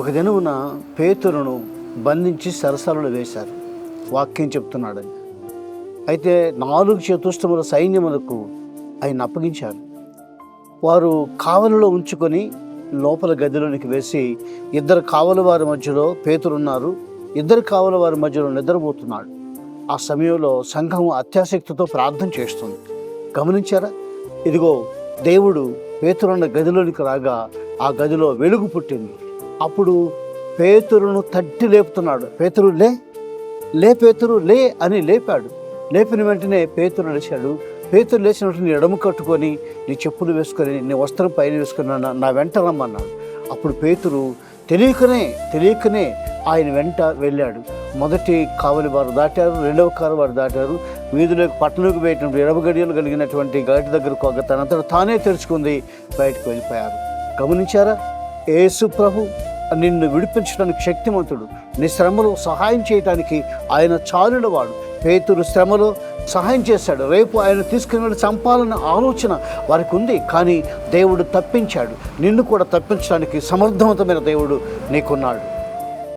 ఒక దినమున పేతురును బంధించి సరసలలో వేశారు. వాక్యం చెప్తున్నాడని. అయితే 4 చతుష్టముల సైన్యములకు ఆయన అప్పగించారు. వారు కావలిలో ఉంచుకొని లోపల గదిలోనికి వేసి, 2 కావలి వారి మధ్యలో పేతురున్నారు, 2 కావలి వారి మధ్యలో నిద్రపోతున్నాడు. ఆ సమయంలో సంఘం అత్యాసక్తితో ప్రార్థన చేస్తుంది. గమనించారా? ఇదిగో దేవుడు పేతురున్న గదిలోనికి రాగా ఆ గదిలో వెలుగు పుట్టింది. అప్పుడు పేతురును తట్టి లేపుతున్నాడు. పేతురు లే లే పేతురు లే అని లేపాడు. లేపిన వెంటనే పేతురు లేచాడు. పేతురు లేచిన వెంటనే ఎడమ కట్టుకొని, నీ చెప్పులు వేసుకొని, నీ వస్త్రం పైన వేసుకుని నా వెంట రమ్మన్నాడు. అప్పుడు పేతురు తెలియకనే ఆయన వెంట వెళ్ళాడు. మొదటి కావలి వారు దాటారు, 2వ కావలి వారు దాటారు. వీధిలోకి పట్టణంలోకి పోయేటువంటి 20 గడియలు కలిగినటువంటి గడి దగ్గరకు తనంతట తానే తెరుచుకుంది, బయటకు వెళ్ళిపోయారు. గమనించారా? యేసు ప్రభు నిన్ను విడిపించడానికి శక్తిమంతుడు. నీ శ్రమలో సహాయం చేయడానికి ఆయన చాలినవాడు. పేతురు శ్రమలో సహాయం చేశాడు. రేపు ఆయన తీసుకుని వెళ్ళి చంపాలన్న ఆలోచన వారికి ఉంది, కానీ దేవుడు తప్పించాడు. నిన్ను కూడా తప్పించడానికి సమర్థవంతమైన దేవుడు నీకున్నాడు.